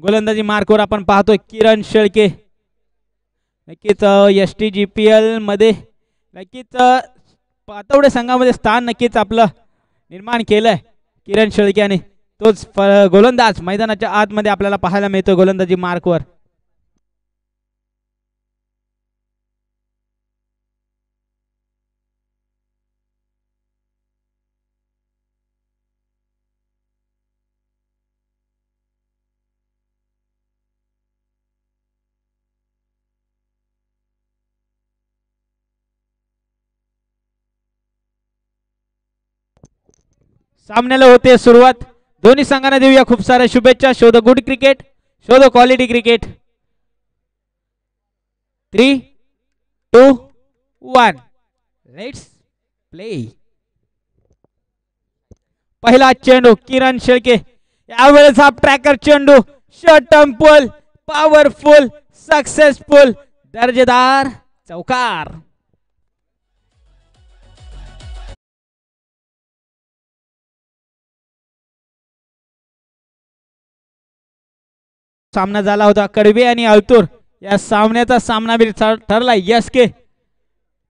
गोलंदाजी मार्कवर आपण पाहतोय किरण शेळके. नक्कीच STGPL मध्ये नक्कीच पातवडे संघामध्ये स्थान नक्कीच आपलं निर्माण केलंय किरण शेळके आणि तोच गोलंदाज मैदानाच्या आतमध्ये आपल्याला पाहायला मिळतो गोलंदाजी मार्कवर. सामन्याला होते सुरुवात. दोन्ही संघांना देऊया खूप साऱ्या शुभेच्छा. Show the good cricket, show the quality cricket. 3, 2, 1 let's play. पहिला चेंडू किरण शेळके. यावेळेस हा ट्रॅकर चेंडू शॉर्ट टर्म पुल, पॉवरफुल, सक्सेसफुल, दर्जेदार चौकार. सामना झाला होता कडवे आणि अल्तूर या सामन्याचा सामनावीर ठरला SK.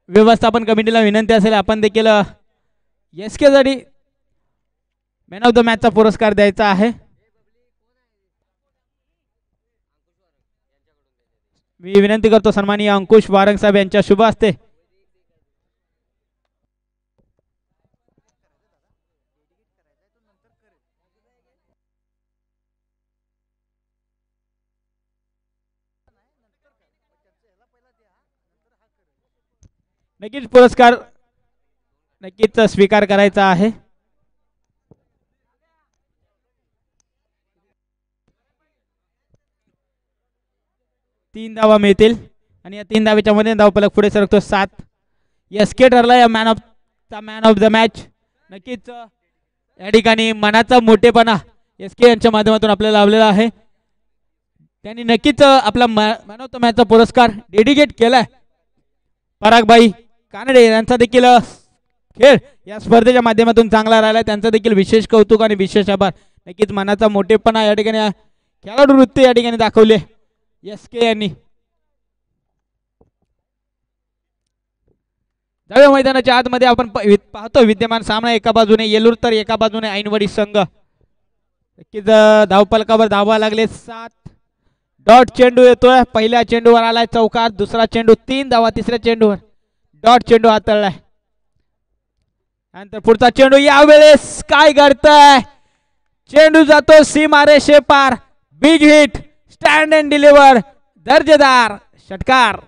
व्यवस्थापन कमिटीला विनंती असेल आपण देखील SK साठी मॅन ऑफ द मॅचचा पुरस्कार द्यायचा आहे. मी विनंती करतो सन्माननीय अंकुश वारंग साहेब यांच्या शुभ हस्ते नक्कीच पुरस्कार नक्कीच स्वीकार करायचा आहे. तीन धावा मिळतील आणि या 3 धावेच्या मध्ये धावफलक पुढे सरकतो 7. SK ठरला या मॅन ऑफ द मॅच. नक्कीच या ठिकाणी मनाचा मोठेपणा SK यांच्या माध्यमातून आपल्याला लाभलेला आहे. त्यांनी नक्कीच आपला मॅन ऑफ द मॅचचा पुरस्कार डेडिकेट केलाय. परागबाई कानडे यांचा देखील खेळ या स्पर्धेच्या माध्यमातून चांगला राहिला. त्यांचा देखील विशेष कौतुक आणि विशेष आभार. नक्कीच मनाचा मोठेपणा या ठिकाणी खेळाडू वृत्ती या ठिकाणी दाखवले SK यांनी. जाऊया मैदानाच्या आतमध्ये. आपण पाहतो विद्यमान सामना. एका बाजूने येलूर तर एका बाजूने ऐनवडी संघ. नक्कीच धावफलकावर धावा लागले 7. डॉट चेंडू येतोय. पहिल्या चेंडूवर आलाय चौकार. दुसरा चेंडू 3 धावा. तिसऱ्या चेंडूवर डॉट चेंडू हाताळलाय. नंतर पुढचा चेंडू. यावेळेस काय घडतंय. चेंडू जातो सीमारेषे पार. Big hit, stand and deliver, दर्जेदार षटकार.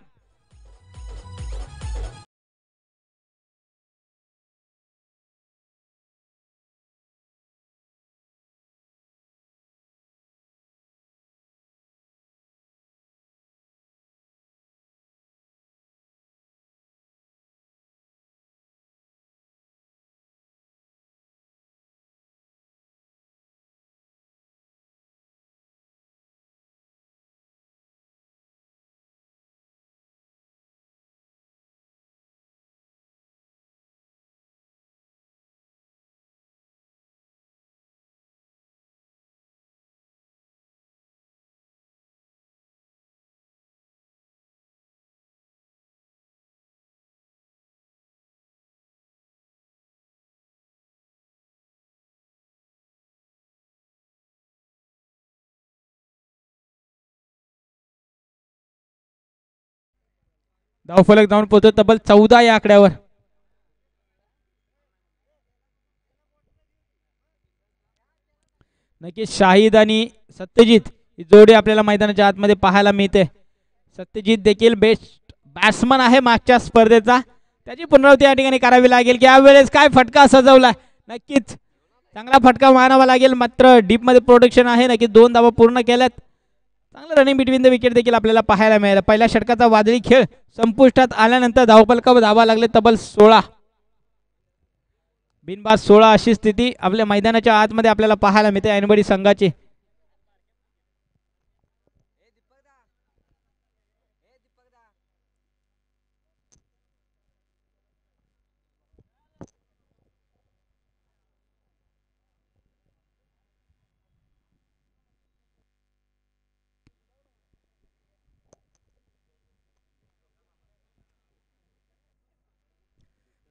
धावफलक जाऊन पोहोचतो तब्बल 14 या आकड्यावर. नक्कीच शाहिद आणि सत्यजित ही जोडी आपल्याला मैदानाच्या आतमध्ये पाहायला मिळते. सत्यजित देखील बेस्ट बॅट्समन आहे मागच्या स्पर्धेचा. त्याची पुनरावृत्ती या ठिकाणी करावी लागेल की यावेळेस काय फटका सजवला. नक्कीच चांगला फटका मारावा लागेल. मात्र डीप मध्ये प्रोटेक्शन आहे. नक्कीच 2 धावा पूर्ण केल्यात. चांगलं रनिंग बिटवीन द विकेट देखील आपल्याला पाहायला मिळालं. पहिल्या षटकाचा वादळी खेळ संपुष्टात आल्यानंतर धावफलकावर धावा लागले तब्बल 16. बिनबाद 16 अशी स्थिती आपल्या मैदानाच्या आतमध्ये आपल्याला पाहायला मिळते ऐनवडी संघाची.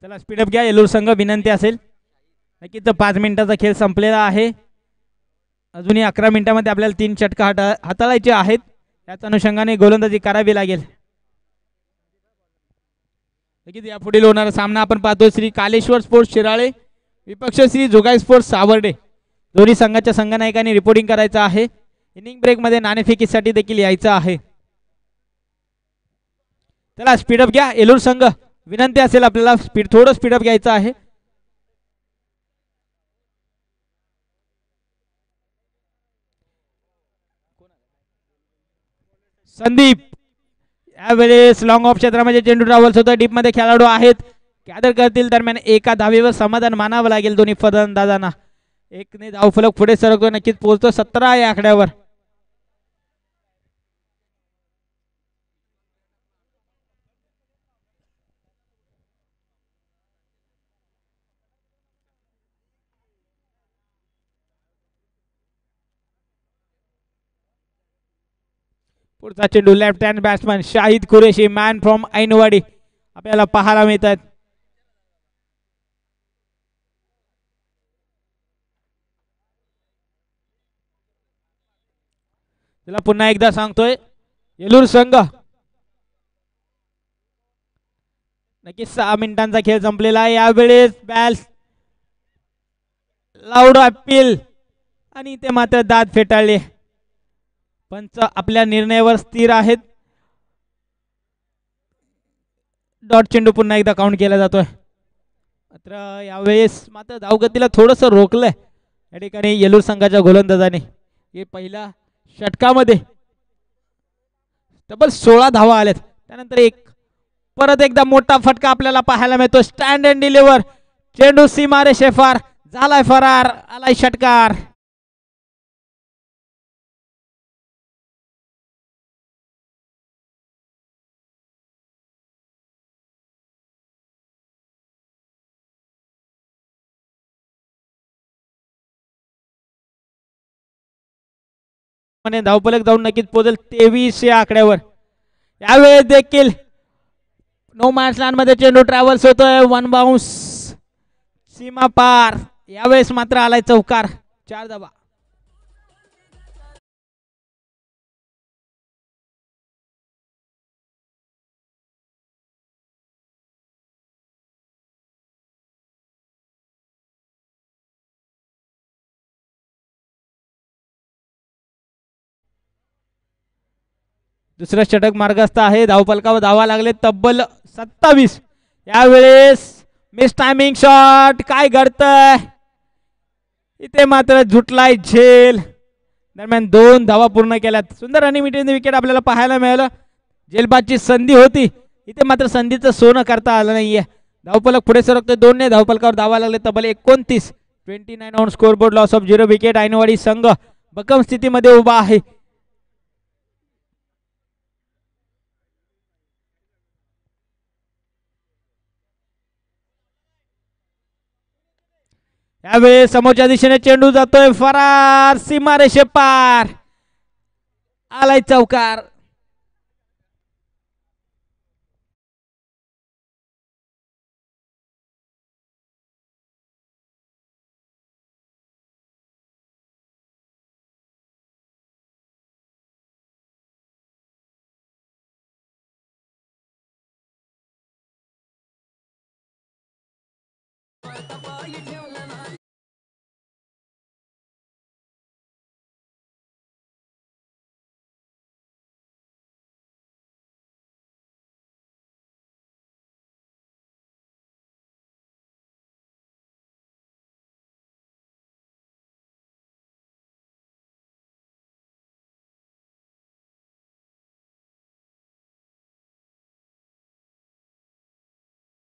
चला स्पीडअप घ्या येलूर संघ, विनंती असेल. नक्कीच 5 मिनिटाचा खेळ संपलेला आहे. अजूनही 11 मिनिटांमध्ये आपल्याला 3 षटका हाताळायचे आहेत. त्याच अनुषंगाने गोलंदाजी करावी लागेल. नक्कीच यापुढील होणारा सामना आपण पाहतो श्री कालेश्वर स्पोर्ट्स शिराळे विपक्ष श्री जोगाई स्पोर्ट्स सावर्डे. दोन्ही संघाच्या संघनायकांनी रिपोर्टिंग करायचं आहे. इनिंग ब्रेक मध्ये नाणेफेकीसाठी देखील यायचं आहे. चला स्पीडअप घ्या येलूर संघ, विनंती असेल आपल्याला थोडं स्पीडअप घ्यायचं आहे. संदीप यावेळेस लॉंग ऑफ क्षेत्रामध्ये चेंडू ट्रॅव्हल्स होतं. डीप मध्ये खेळाडू आहेत. कॅदर करतील दरम्यान एका धावेवर समाधान मानावं लागेल दोन्ही फलंदाजांना. एकने धावफलक पुढे सरकतो, नक्कीच पोहोचतो 17 या आकड्यावर. पुढचा चेंडू left hand batsman Shahid Qureshi man from Ainwadi आपल्याला पाहायला मिळतात. त्याला पुन्हा एकदा सांगतोय येलूर संघ नक्कीच 6 मिनिटांचा खेळ संपलेला आहे. यावेळेस बॅल्स लाऊड अपील आणि ते मात्र दाद फेटाळले. पंच आपल्या निर्णयावर स्थिर आहेत. डॉट चेंडू पुन्हा एकदा काउंट केला जातोय. मात्र यावेळेस मात्र धावगतीला थोडस रोखलंय या ठिकाणी येलूर संघाच्या गोलंदाजाने. हे पहिल्या षटकामध्ये तब्बल 16 धावा आल्यात. त्यानंतर परत एकदा मोठा फटका आपल्याला पाहायला मिळतो. स्टँड अँड डिलिव्हर चेंडू सीमारे शेफार झालाय फरार, आलाय षटकार. धावफलक जाऊन नक्कीच पोहोचेल 23 या आकड्यावर. यावेळेस देखील नो मॅच लँड मध्ये चेंडू ट्रॅव्हल्स होतोय. 1 बाउन्स सीमा पार. यावेळेस मात्र आलाय चौकार. 4 धावा. दुसरा षटक मार्गस्थ आहे. धावफलकावर धावा लागले तब्बल 27. यावेळेस मिस टायमिंग शॉट. काय घडतंय इथे मात्र झुटलाय झेल. दरम्यान 2 धावा पूर्ण केल्यात. सुंदर रनिंग विकेट आपल्याला पाहायला मिळालं. झेलबादची संधी होती, इथे मात्र संधीचं सोनं करता आलं नाहीये. धावफलक पुढे सरकतोय. 2 ने धावफलकावर धावा लागले तब्बल 29. 29 on scoreboard. Loss of 0 wicket. Ainwadi संघ भक्कम स्थितीमध्ये उभा आहे. यावेळेस समोरच्या दिशेने चेंडू जातोय फरार. सीमारेषे पार. आलाय चौकार.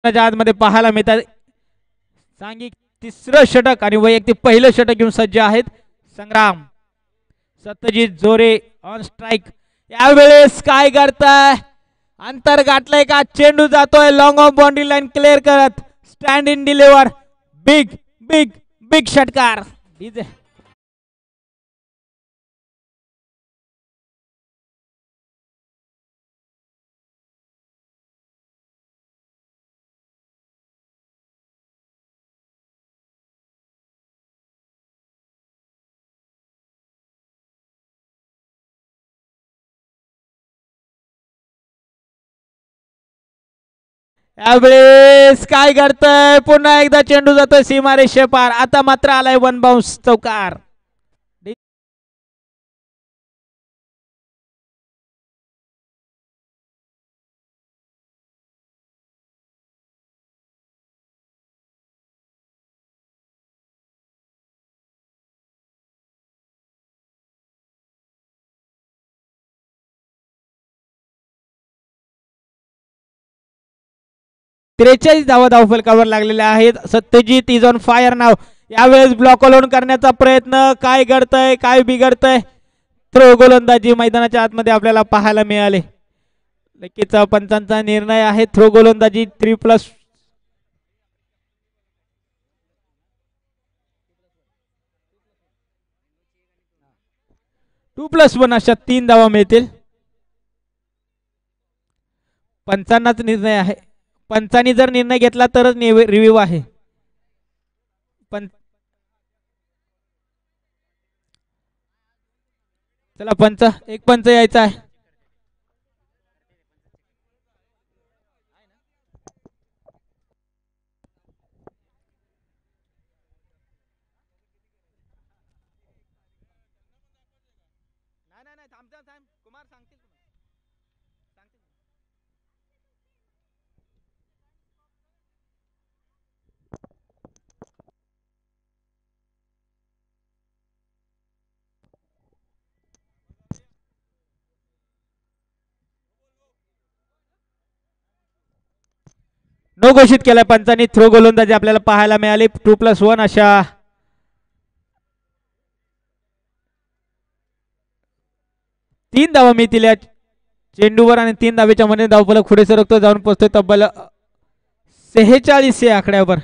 आतमध्ये पाहायला मिळतात. सांघिक तिसरं षटक आणि वैयक्तिक पहिलं षटक घेऊन सज्ज आहेत संग्राम. सत्यजित जोरे ऑन स्ट्राइक. यावेळेस काय करताय, अंतर गाठलंय का. चेंडू जातोय long off boundary line clear करत. Stand in deliver. Big big big षटकार. यावेळेस काय करतय, पुन्हा एकदा चेंडू जातोय सीमारेषे पार. आता मात्र आलाय वन बाउन्स चौकार. 43 धावा धावफलकावर लागलेल्या आहेत. सत्यजित इज ऑन फायर नाव. यावेळेस ब्लॉक ऑन करण्याचा प्रयत्न. काय घडतंय, काय बिघडतंय. थ्रो गोलंदाजी मैदानाच्या आतमध्ये आपल्याला पाहायला मिळाले. नक्कीच पंचांचा निर्णय आहे. थ्रो गोलंदाजी 2+1 अशा 3 धावा मिळतील. पंचांनाच निर्णय आहे. पंचांनी जर निर्णय घेतला तरच रिव्ह्यू आहे. चला पंच, एक पंच यायचा आहे. नो घोषित केलाय पंचांनी. थ्रो गोलंदाजी आपल्याला पाहायला मिळाली. 2+1 अशा 3 धावा मिळतील या चेंडूवर आणि 3 धावेच्या मध्ये धावफलक पुढे सरकतो, जाऊन पोहोचतोय तब्बल 46 या आकड्यावर.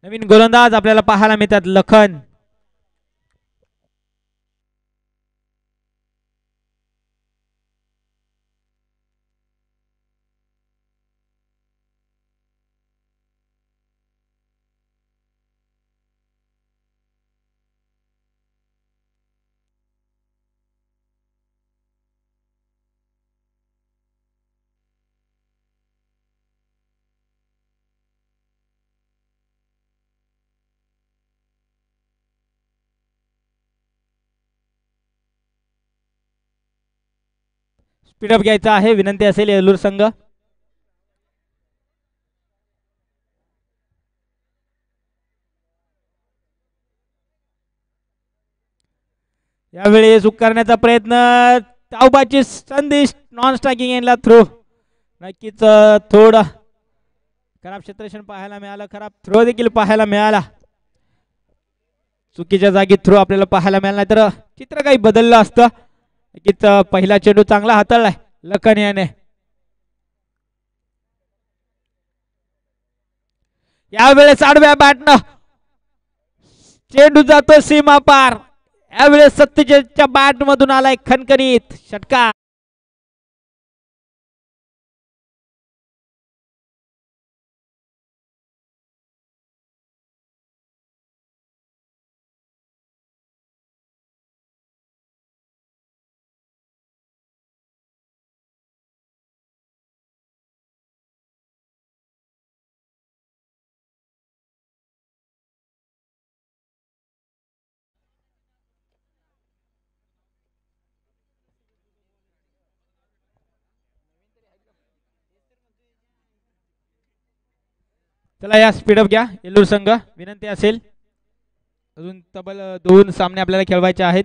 नवीन गोलंदाज आपल्याला पाहायला मिळतात. लखन स्पीडअप घ्यायचा आहे, विनंती असेल येलूर संघ. यावेळी सुख करण्याचा प्रयत्न. तावबाची संधी नॉन स्ट्रायकिंग एंडला थ्रो. नक्कीच थोडं खराब क्षेत्ररक्षण पाहायला मिळालं. खराब थ्रो देखील पाहायला मिळाला. चुकीच्या जागी थ्रो आपल्याला पाहायला मिळाला, नाही तर चित्र काही बदललं असतं. नक्कीच पहिला चेंडू चांगला हाताळलाय लखन याने. यावेळेस आडव्या बॅटनं चेंडू जातो सीमा पार. यावेळेस सत्यजितच्या बॅट मधून आलाय खणखणीत षटकार. चला या स्पीडअप घ्या येलूर संघ, विनंती असेल. अजून तब्बल 2 सामने आपल्याला खेळवायचे आहेत.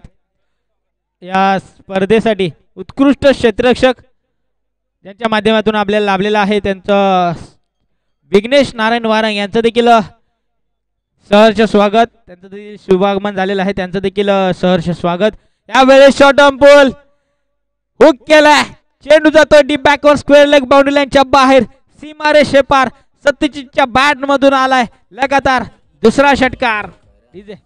या स्पर्धेसाठी उत्कृष्ट क्षेत्ररक्षक ज्यांच्या माध्यमातून आपल्याला लाभलेला आहे त्यांचं विघ्नेश नारायण वारंग यांचं देखील सहर्ष स्वागत. त्यांचं देखील शुभागमन झालेलं आहे, त्यांचं देखील सहर्ष स्वागत. यावेळेस शॉर्ट ऑन पोल हुक केलाय. चेंडू जातो डीप बॅकवर स्क्वेअर लेग बाउंड्री लाईनच्या बाहेर सीमारेषे पार. सत्यजितच्या बॅट मधून आलाय लगातार दुसरा षटकार. ठीक आहे.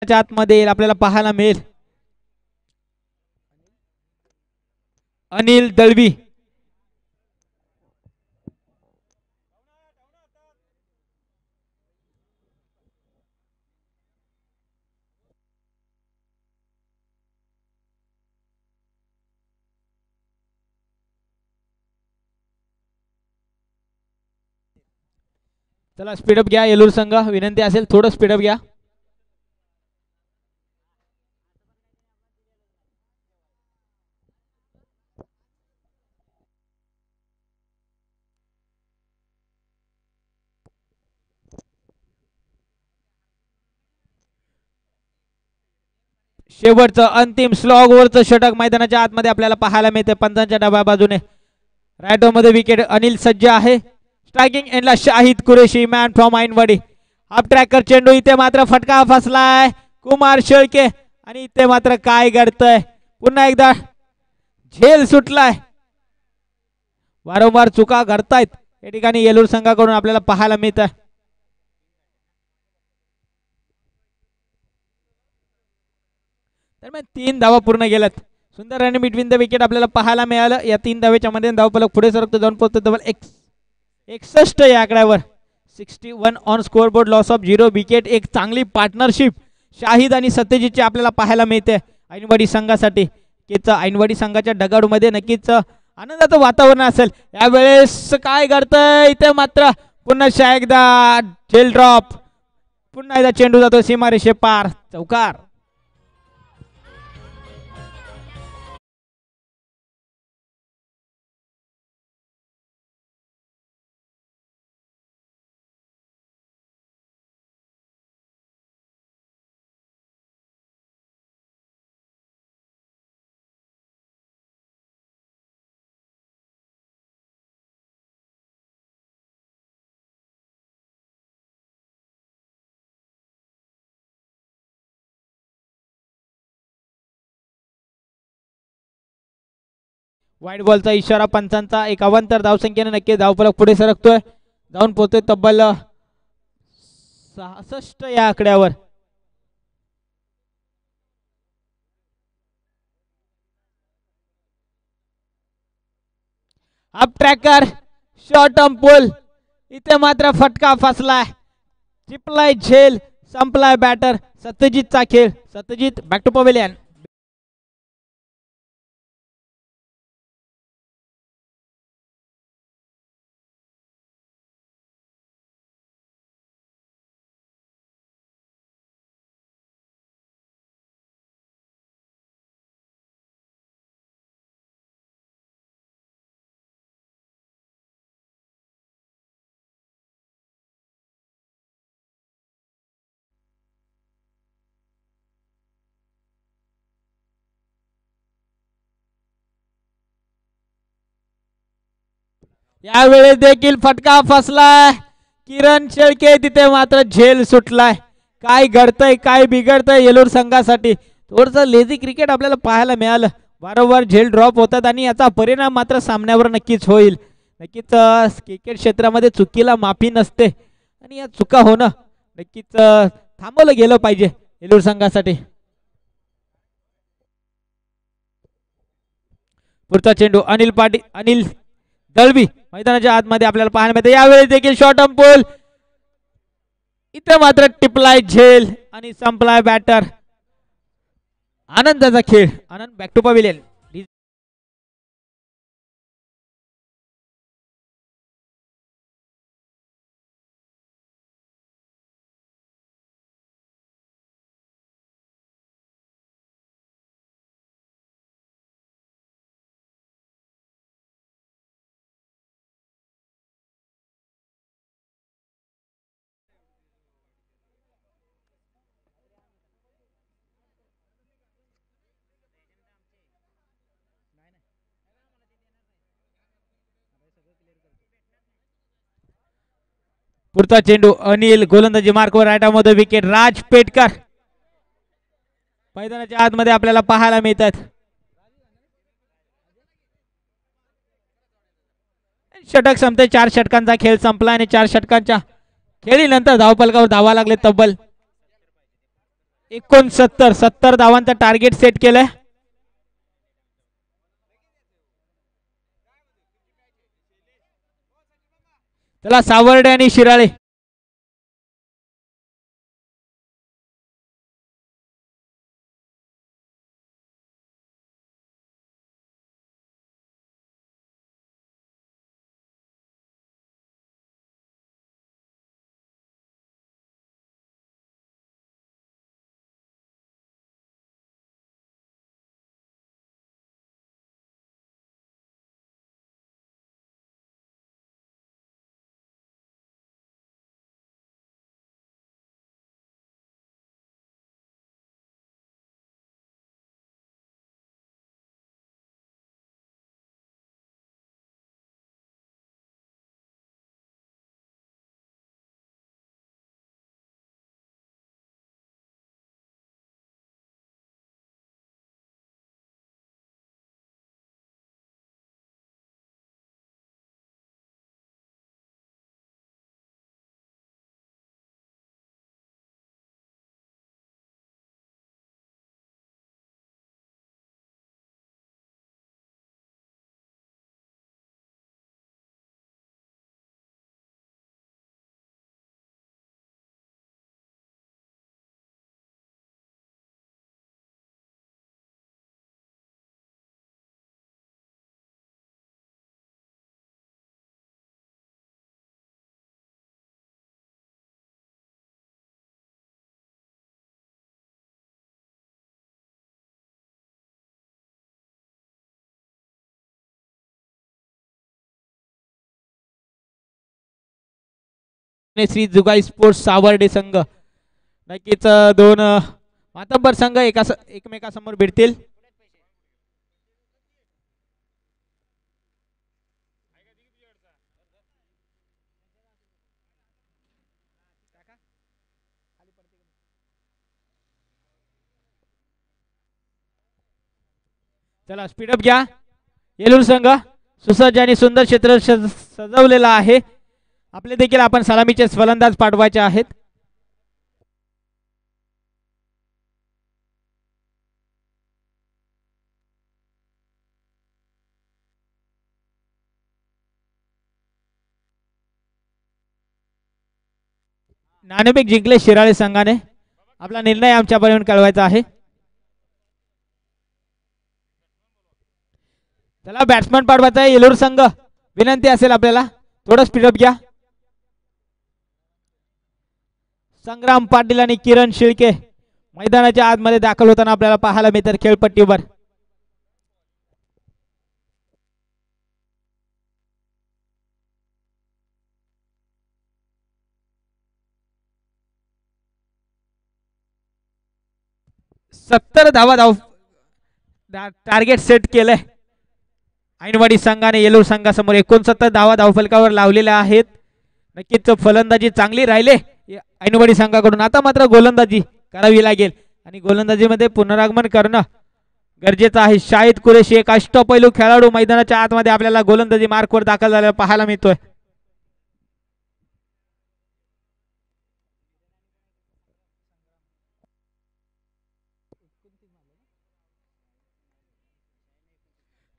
आतमध्ये आपल्याला पाहायला मिळेल अनिल दळवी. चला स्पीडअप घ्या येलूर संघ, विनंती असेल थोडं स्पीडअप घ्या. शेवटचं अंतिम स्लॉग वरचं षटक मैदानाच्या आतमध्ये आपल्याला पाहायला मिळते. पंचांच्या डाव्या बाजूने राईट मध्ये विकेट अनिल सज्ज आहे. स्ट्रायकिंग एंडला Shahid Qureshi man from Ainwadi. Half tracker चेंडू इथे मात्र फटका फसलाय कुमार शेळके आणि इथे मात्र काय घडतंय पुन्हा एकदा झेल सुटलाय. वारंवार चुका घडतायत या ठिकाणी येलूर संघाकडून आपल्याला पाहायला मिळत. दरम्यान 3 धावा पूर्ण गेल्यात. सुंदर रन बिटवीन द विकेट आपल्याला पाहायला मिळालं. या 3 धावेच्या मध्ये धावफलक पुढे सरकतो जाऊन पोहोचतो डबल 61 या आकड्यावर. 61 ऑन स्कोअरबोर्ड, लॉस ऑफ 0 विकेट. एक चांगली पार्टनरशिप शाहिद आणि सत्यजितची आपल्याला पाहायला मिळते ऐनवाडी संघासाठी. ऐनवाडी संघाच्या डगाडूमध्ये नक्कीच आनंदाचं वातावरण असेल. यावेळेस काय घडतंय इथे मात्र पुन्हा एकदा झेल ड्रॉप. पुन्हा एकदा चेंडू जातो सीमारेषे पार. चौकार. वाईट बॉलचा इशारा पंचांचा. एक अवांतर धावसंख्येने नक्की धावफलक पुढे सरकतोय जाऊन पोहोचतोय तब्बल 66 या आकड्यावर. अप ट्रॅकर शॉर्ट टर्म पुल इथे मात्र फटका फसलाय. चिपलाय झेल, संपलाय बॅटर. सत्यजितचा खेळ. Satyajit back to pavilion. यावेळेस देखील फटका फसलाय. किरण शेळके तिथे मात्र झेल सुटलाय. काय घडतंय काय बिघडतंय येलूर संघासाठी. थोडंसं लेझी क्रिकेट आपल्याला पाहायला मिळालं. वारंवार झेल ड्रॉप होतात आणि याचा परिणाम मात्र सामन्यावर नक्कीच होईल. नक्कीच क्रिकेट क्षेत्रामध्ये चुकीला माफी नसते आणि या चुका होणं नक्कीच थांबवलं गेलं पाहिजे येलूर संघासाठी. पुढचा चेंडू अनिल दळवी मैदानाच्या आतमध्ये आपल्याला पाहायला मिळते. यावेळी देखील शॉर्ट ऑन पोल, इथे मात्र टिपलाय झेल आणि संपलाय बॅटर. आनंदाचा खेळ. आनंद बॅक टू पवेलियन. पुढचा चेंडू अनिल गोलंदाजी मार्कवर राईटामध्ये विकेट. राज पेटकर मैदानाच्या आतमध्ये आपल्याला पाहायला मिळतात. षटक संपते. 4 षटकांचा खेळ संपला आणि 4 षटकांच्या खेळीनंतर धावफलकावर धावा लागले तब्बल 69 धावांचं टार्गेट सेट केलंय. चला सावर्डे आणि शिराळे श्री जुगाई स्पोर्ट्स सावर्डे संघ नक्कीच दोन मातब्बर संघ एकमेकासमोर भिडतील. चला स्पीडअप घ्या. येलूर संघ सुसज्ज आणि सुंदर क्षेत्र सजवलेला आहे. आपले देखील आपण सलामीचे फलंदाज पाठवायचे आहेत. नाणेफेक जिंकले शिराळे संघाने. आपला निर्णय आमच्यापर्यंत कळवायचा आहे. चला बॅट्समन पाठवायचा आहे येलूर संघ. विनंती असेल आपल्याला थोडं स्पीडअप घ्या. संग्राम पाटील आणि किरण शिळके मैदानाच्या आतमध्ये दाखल होताना आपल्याला पाहायला मिळतात खेळपट्टीवर. सत्तर धावा टार्गेट सेट केलंय ऐनवाडी संघाने येलूर संघासमोर. 69 धावा धावफलकावर लावलेल्या आहेत. नक्कीच फलंदाजी चांगली राहिले ऐनवाडी संघाकडून. आता मात्र गोलंदाजी करावी लागेल आणि गोलंदाजीमध्ये पुनरागमन करणं गरजेचं आहे. शाहिद कुरेशी एक अष्टपैलू खेळाडू मैदानाच्या आतमध्ये आपल्याला गोलंदाजी मार्कवर दाखल झालेला पाहायला मिळतोय.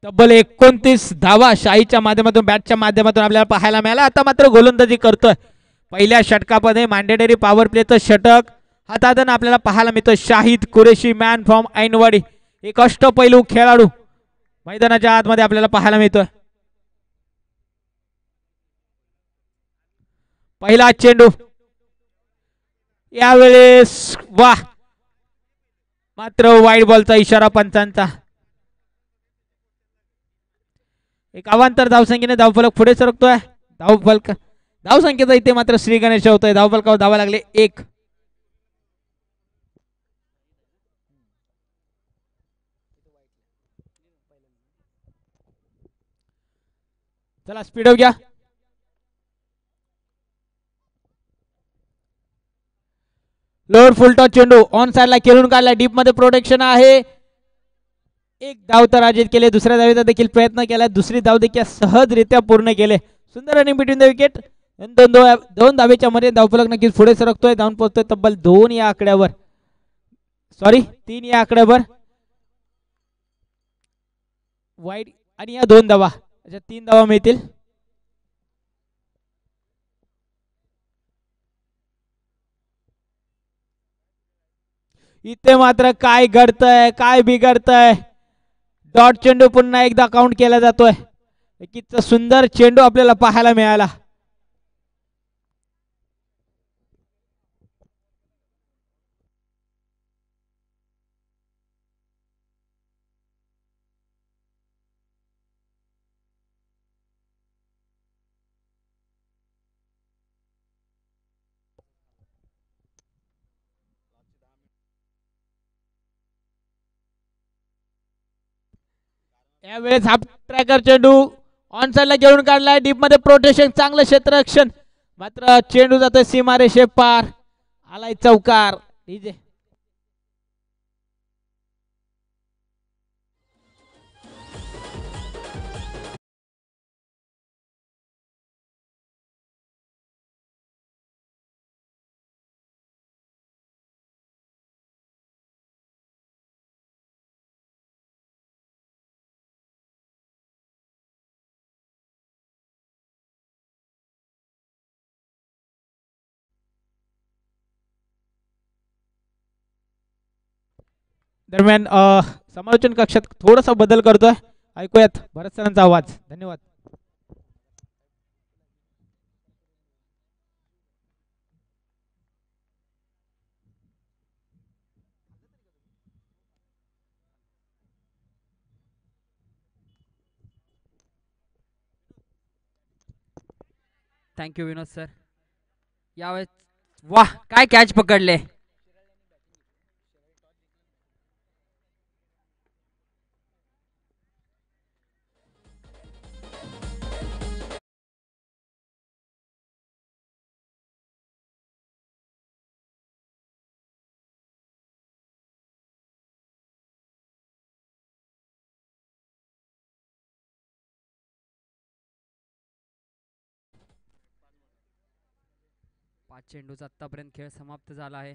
तब्बल 29 धावा शाहीच्या माध्यमातून बॅटच्या माध्यमातून आपल्याला पाहायला मिळाला. आता मात्र गोलंदाजी करतोय. पहिल्या षटकामध्ये मॅन्डेटरी पॉवर प्लेचं षटक हातातून आपल्याला पाहायला मिळतं. शाहिद कुरेशी मॅन फ्रॉम ऐनवाडी एक अष्टपैलू खेळाडू मैदानाच्या आतमध्ये आपल्याला पाहायला मिळतोय. पहिला चेंडू यावेळेस वाह, मात्र वाईड बॉलचा इशारा पंचांचा. एक अवांतर धावसंख्येने धावफलक पुढे सरकतोय. धावसंख्येचा इथे मात्र श्री गणेश होतोय. धावफलकावर धावा लागले 1. चला स्पीड अप घ्या. लोअर फुलटॉस चेंडू ऑन साइडला खेळून काढला. डीप मध्ये प्रोटेक्शन आहे. एक धाव तर अजित केले. दुसऱ्या धावेचा देखील प्रयत्न केला. दुसरी धाव देखील सहजरित्या पूर्ण केले. सुंदर रनिंग बिटवीन द विकेट. दोन धावेच्या मध्ये धावफलक नक्कीच पुढे सरकतोय. धावून पोहोचतोय तब्बल 2 या आकड्यावर. सॉरी 3 या आकड्यावर. वाईड आणि या 2 धावा अशा 3 धावा मिळतील. इथे मात्र काय घडतंय, काय बिघडतंय. डॉट चेंडू पुन्हा एकदा काउंट केला जातोय. नक्कीच सुंदर चेंडू आपल्याला पाहायला मिळाला. यावेळेस हाफ ट्रॅकर चेंडू ऑन साइडला घेऊन काढलाय. डीप मध्ये प्रोटेक्शन, चांगलं क्षेत्ररक्षण, मात्र चेंडू जातोय सीमारेषे पार. आलाय चौकार. डीजे दरम्यान समालोचन कक्षात थोडासा बदल करतोय. ऐकूयात भरत सरांचा आवाज. धन्यवाद. थँक्यू विनोद सर. यावेळेस वाह, काय कॅच पकडले. पाच चेंडूचा आतापर्यंत खेळ समाप्त झाला आहे.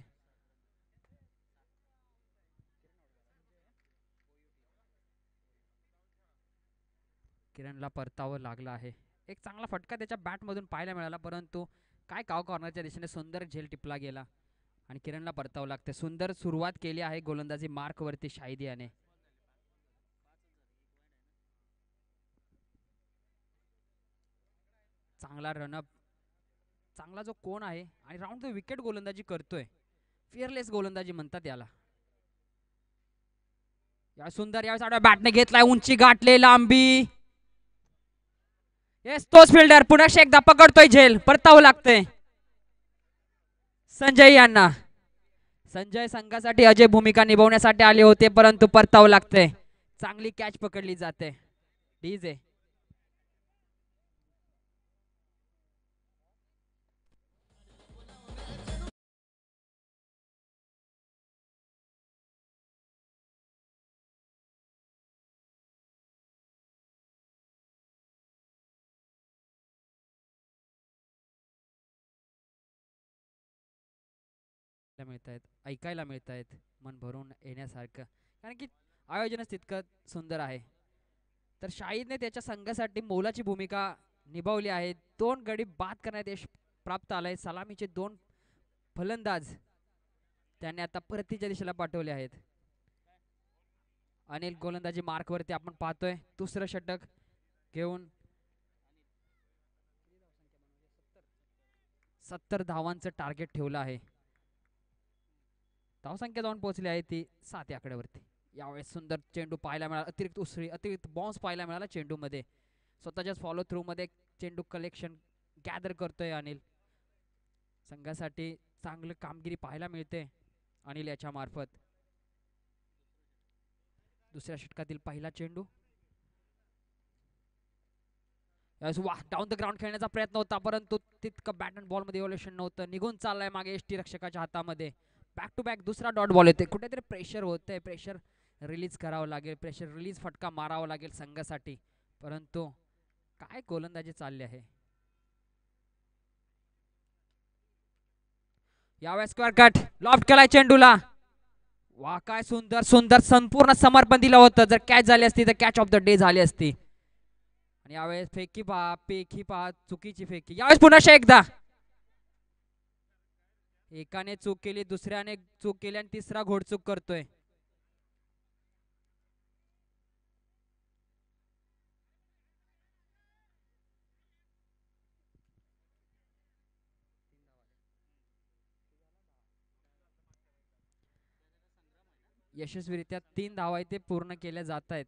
किरणला परतावं लागला आहे. एक चांगला फटका त्याच्या बॅट मधून पाहायला मिळाला, परंतु काय काव कॉर्नरच्या दिशेने सुंदर झेल टिपला गेला आणि किरणला परतावं लागते. सुंदर सुरुवात केली आहे गोलंदाजी मार्क वरती शाहिद याने. चांगला रनअप, चांगला जो कोण आहे आणि राऊंड द विकेट गोलंदाजी करतोय. फिअरलेस गोलंदाजी म्हणतात याला. या सुंदर यावेळेस आडव्या बॅटने घेतलाय. उंची गाठले, लांबी. येस, तोच फिल्डर पुन्हा एकदा पकडतोय झेल. परतावं लागतंय संजय यांना. संजय संघासाठी अजय भूमिका निभावण्यासाठी आले होते, परंतु परतावं लागतंय. चांगली कॅच पकडली जाते. डीजे मिळत आहेत, ऐकायला मिळत आहेत, मन भरून येण्यासारखं, कारण की आयोजनच तितकं सुंदर आहे. तर शाहीदने त्याच्या संघासाठी मोलाची भूमिका निभावली आहे. 2 गडी बाद करण्यात यश प्राप्त आलंय. सलामीचे 2 फलंदाज त्याने आता परतीच्या दिशेला पाठवले आहेत. अनिल गोलंदाजी मार्कवरती आपण पाहतोय, दुसरं षटक घेऊन 70 धावांचं टार्गेट ठेवलं आहे. धावसंख्या जाऊन पोहोचली आहे ती 7 आकड्यावरती. यावेळेस सुंदर चेंडू पाहायला मिळाला, अतिरिक्त उसळी, अतिरिक्त बाउन्स पाहायला मिळाला चेंडू मध्ये. स्वतःच्याच फॉलो थ्रू मध्ये चेंडू कलेक्शन गॅदर करतोय अनिल. संघासाठी चांगली कामगिरी पाहायला मिळते अनिल याच्या मार्फत. दुसऱ्या षटकातील पहिला चेंडू डाऊन द ग्राउंड खेळण्याचा प्रयत्न होता, परंतु तितकं बॅट अँड बॉल मध्ये इव्होल्युशन नव्हतं. निघून चाललाय मागे एसटी रक्षकाच्या हातामध्ये. बॅक टू बॅक दुसरा डॉट बॉल येते. कुठेतरी प्रेशर होतंय, प्रेशर रिलीज करावं लागेल, प्रेशर रिलीज फटका मारावा लागेल संघासाठी. परंतु काय गोलंदाजी चालली आहे. यावेळेस स्क्वेअर कट लॉफ्ट केलाय चेंडूला. वा काय सुंदर सुंदर संपूर्ण समर्पण दिलं होतं. जर कॅच झाली असती तर कॅच ऑफ द डे झाली असती. आणि यावेळेस फेकी पहा चुकीची फेकी. यावेळेस पुन्हा एकदा एकाने चूक केली, दुसऱ्याने चूक केली आणि तिसरा घोडचूक करतोय. यशस्वीरित्या 3 धावा इथे पूर्ण केल्या जात आहेत.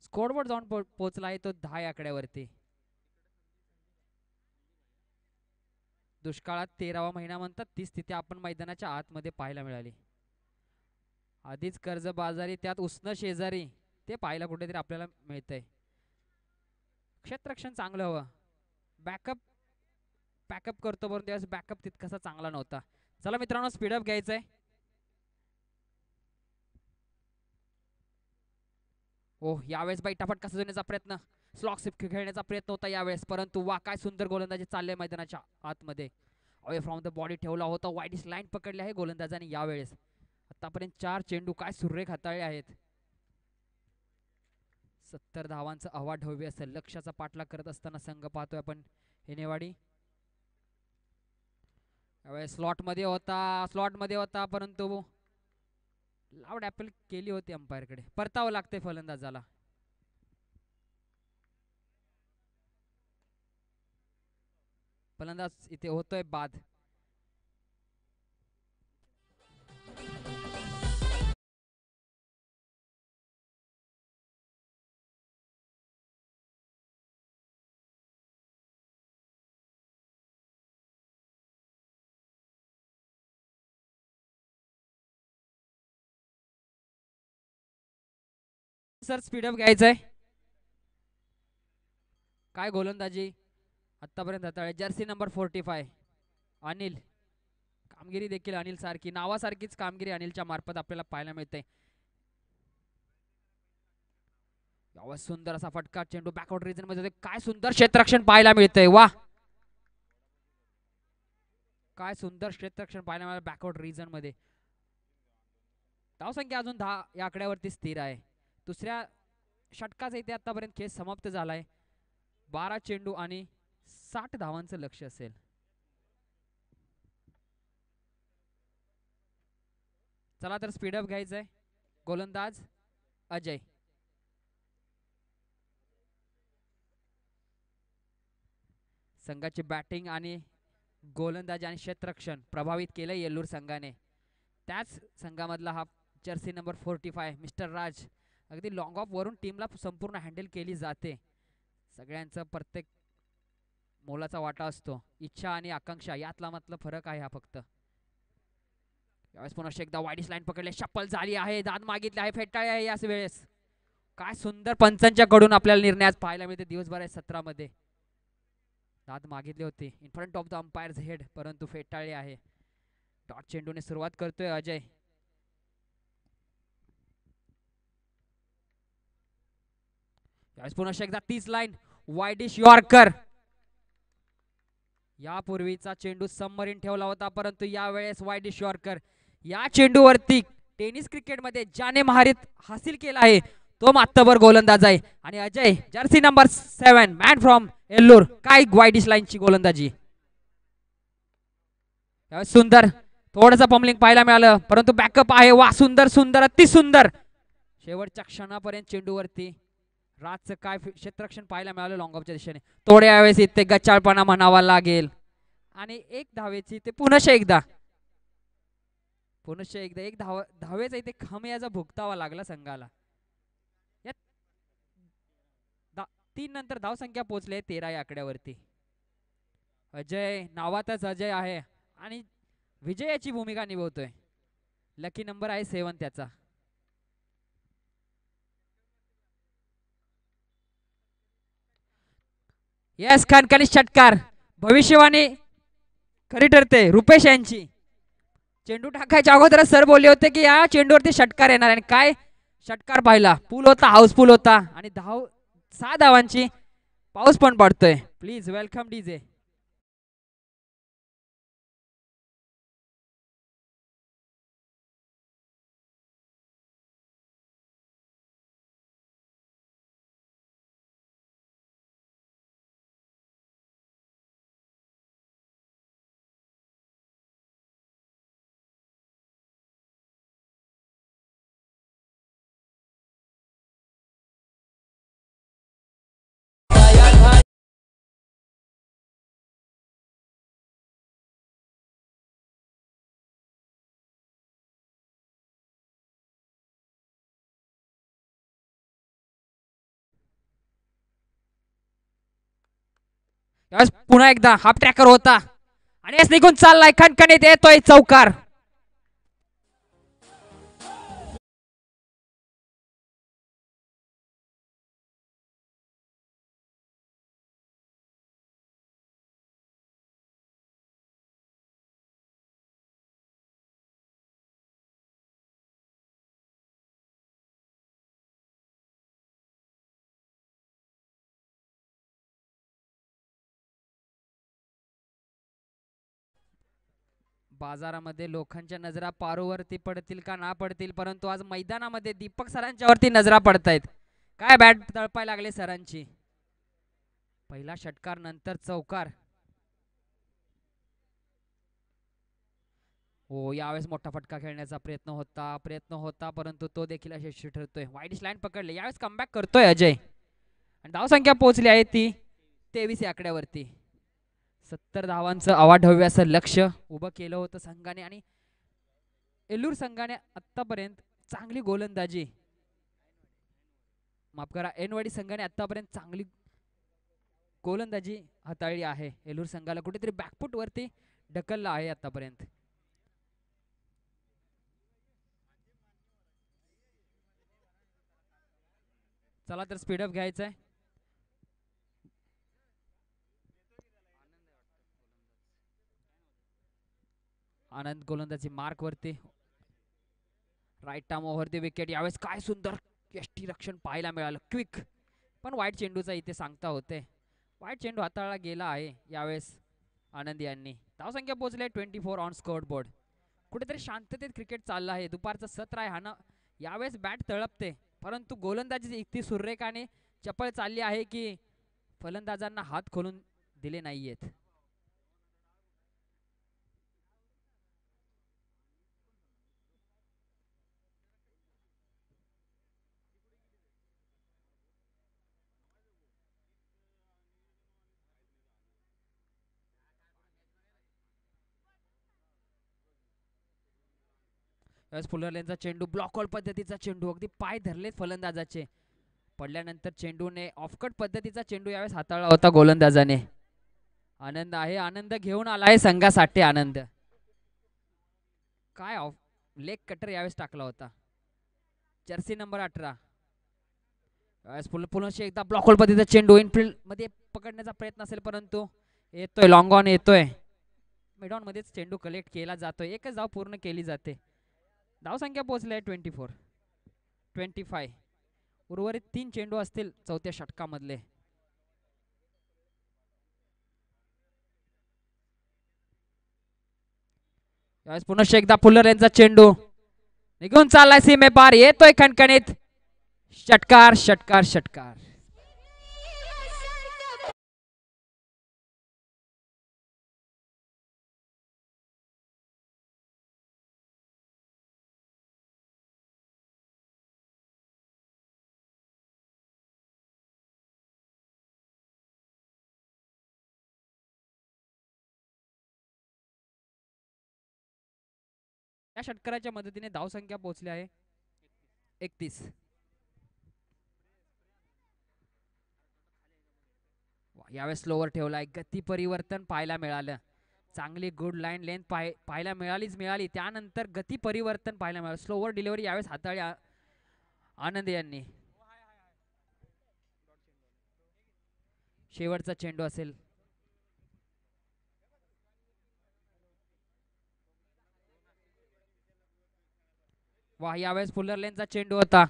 स्कोरबोर्ड जाऊन पोहोचला आहे तो 10 आकड्यावरती. दुष्काळात 13वा महिना म्हणतात ती स्थिती आपण मैदानाच्या आतमध्ये पाहायला मिळाली. आधीच कर्जबाजारी, त्यात उष्ण शेजारी, ते पाहायला कुठेतरी आपल्याला मिळतंय. क्षेत्ररक्षण चांगलं हवं. बॅकअप करतो, परंतु त्यावेळेस बॅकअप तितकासा चांगला नव्हता. चला मित्रांनो, स्पीडअप घ्यायचंय. यावेळेस बैठापट कसा देण्याचा प्रयत्न, स्लॉक सिप खेळण्याचा प्रयत्न होता यावेळेस, परंतु वा काय सुंदर गोलंदाजी चालले मैदानाच्या आतमध्ये. अवे फ्रॉम द बॉडी ठेवला होता, वाईडिश लाईन पकडली आहे गोलंदाजाने यावेळेस. आतापर्यंत 4 चेंडू काय सुरेख हाताळले आहेत. 70 धावांचं अवाढव्य असेल. लक्ष्याचा पाठलाग करत असताना संघ पाहतोय आपण हेनेवाडी. यावेळेस स्लॉट मध्ये होता, परंतु लाऊड ॲपल केली होती अंपायरकडे. परतावं लागते फलंदाजाला. फलंदाज इथे होतोय बाद. सर स्पीडअप घ्यायचंय. काय गोलंदाजी आतापर्यंत हाताळली. Jersey number 45 Anil. कामगिरी देखील अनिल सारखी, नावासारखीच कामगिरी अनिलच्या मार्फत आपल्याला पाहायला मिळते. सुंदर असा फटका चेंडू बॅकआउट रिजन मध्ये. काय सुंदर क्षेत्ररक्षण पाहायला मिळतंय. वा काय सुंदर क्षेत्ररक्षण पाहायला मिळालं बॅकआउट रिजन मध्ये. धावसंख्या अजून 10 या आकड्यावरती स्थिर आहे. दुसऱ्या षटकाचा इथे आतापर्यंत खेळ समाप्त झालाय. 12 चेंडू आणि 60 धावांचं लक्ष असेल. चला तर स्पीडअप घ्यायचंय. गोलंदाज अजय. संघाची बॅटिंग आणि गोलंदाजी आणि क्षेत्ररक्षण प्रभावित केलं येल्लूर संघाने. त्याच संघामधला हा जर्सी नंबर 45 मिस्टर राज. अगदी लॉंग ऑफ वरून टीमला संपूर्ण हँडल केली जाते. सगळ्यांचा प्रत्येक मोलाचा वाटा असतो. इच्छा आणि आकांक्षा यातला मात्र फरक आहे हा फक्त. यावेळेस पुन्हा एकदा वाईडिश लाईन पकडले, शप्पल झाली आहे, दाद मागितले आहे, फेटाळी आहे याच वेळेस. काय सुंदर पंचांच्या कडून आपल्याला निर्णय आज पाहायला मिळते दिवसभरात सत्रामध्ये. दाद मागितली होती in front of the umpires head, परंतु फेटाळली आहे. डॉट चेंडूने सुरुवात करतोय अजय. यावेळेस पुन्हा एकदा 30 लाईन वाईडिश यॉर्कर. यापूर्वीचा चेंडू सबमरीन ठेवला होता, परंतु यावेळेस वाईड यॉर्कर. या चेंडूवरती टेनिस क्रिकेटमध्ये ज्याने महारत हासिल केला आहे तो मात्तबर गोलंदाज आहे. आणि Ajay jersey number 7 man from Ellore, काय वाईडिश लाईनची गोलंदाजी. सुंदर थोडंसं पम्पलिंग पाहायला मिळालं, परंतु बॅकअप आहे. वा सुंदर सुंदर अति सुंदर. शेवटच्या क्षणापर्यंत चेंडूवरती राजचं काय क्षेत्ररक्षण पाहायला मिळालं लॉंग ऑफच्या दिशेने. थोड्या वेळेस इथे गचाळपणा म्हणावा लागेल आणि एक धावेची ते पुनश्च एकदा एक धावेचा इथे खामियाजा भुगतावा लागला संघाला. 3 नंतर धावसंख्या पोहोचले 13 या आकड्यावरती. अजय नावातच अजय आहे आणि विजयाची भूमिका निभवतोय. लकी नंबर आहे 7 त्याचा. यस खणखणी षटकार, भविष्यवाणी खरी ठरते रुपेश यांची. चेंडू टाकायच्या अगोदर सर बोलले होते की या चेंडूवरती षटकार येणार आणि काय षटकार पाहिला. पूल होता, हाऊसफुल होता आणि 6 धावांची पाऊस पण पडतोय. Please welcome DJ. पुन्हा एकदा हाफ ट्रॅकर होता आणि निघून चाललाय. खणखणीत येतोय चौकार. बाजारामध्ये लोकांच्या नजरा पारूवरती पडतील का ना पडतील, परंतु आज मैदानामध्ये दीपक सरांच्या वरती नजरा पडतायत. काय बॅट तळपाय लागले सरांची. पहिला षटकार नंतर चौकार. हो यावेळेस मोठा फटका खेळण्याचा प्रयत्न होता परंतु तो देखील यशस्वी ठरतोय. वाईडिश लाईन पकडले. यावेळेस कमबॅक करतोय अजय आणि धावसंख्या पोहोचली आहे ती 23 या आकड्यावरती. 70 धावांचं अवाढव्य असं लक्ष उभं केलं होतं संघाने आणि एल्लूर संघाने आतापर्यंत चांगली गोलंदाजी, माफ करा एनवाडी संघाने आतापर्यंत चांगली गोलंदाजी हाताळली आहे. एल्लूर संघाला कुठेतरी बॅकफुट वरती ढकलला आहे आतापर्यंत. चला तर स्पीडअप घ्यायचं आहे. आनंद गोलंदाजी मार्क वरती. Right arm over the wicket. यावेळेस काय सुंदर यष्टी रक्षण पाहायला मिळालं. क्विक पण वाईट चेंडूचा इथे सांगता होते. वाईट चेंडू हाताळला गेला आहे यावेळेस आनंद यांनी. धावसंख्या पोहोचले 24 ऑन स्कोर बोर्ड. कुठेतरी शांततेत क्रिकेट चाललं आहे. दुपारचं सत्र आहे. हा यावेळेस बॅट तळपते परंतु गोलंदाजी इतकी सुरेख आणि चपळ चालली आहे की फलंदाजांना हात खोलून दिले नाहीयेत. फुलरलेनचा चेंडू ब्लॉक होल पद्धतीचा चेंडू, अगदी पाय धरलेत फलंदाजाचे. पडल्यानंतर चेंडूने ऑफकट पद्धतीचा चेंडू यावेळेस हाताळला होता गोलंदाजाने. आनंद आहे, आनंद घेऊन आलाय संघासाठी. आनंद काय ऑफ लेग कटर यावेळेस टाकला होता. Jersey number 18. पुन्हा एकदा ब्लॉक होल पद्धतीचा चेंडू इनफिल्ड मध्ये पकडण्याचा प्रयत्न असेल परंतु येतोय लॉंग ऑन येतोय. मिड ऑन मध्येच चेंडू कलेक्ट केला जातोय. एकच धाव पूर्ण केली जाते. धावसंख्या पोहोचली 25. उर्वरित 3 चेंडू असतील चौथ्या षटकामधले. यावेळेस पुन्हा एकदा फुलर यांचा चेंडू निघून चाललाय सीमे पार, येतोय खणखणीत षटकार षटकार षटकार. या षटकाराच्या मदतीने धावसंख्या पोहोचली आहे 31. यावेळेस स्लोवर ठेवलाय, गती परिवर्तन पाहायला मिळालं. चांगली गुड लाईन लेंथ पाहायला मिळाली. त्यानंतर गती परिवर्तन पाहायला मिळालं. स्लोवर डिलिव्हरी यावेळेस हाताळली आनंद यांनी. शेवटचा चेंडू असेल. वा, यावेळेस फुलर लेनचा चेंडू होता.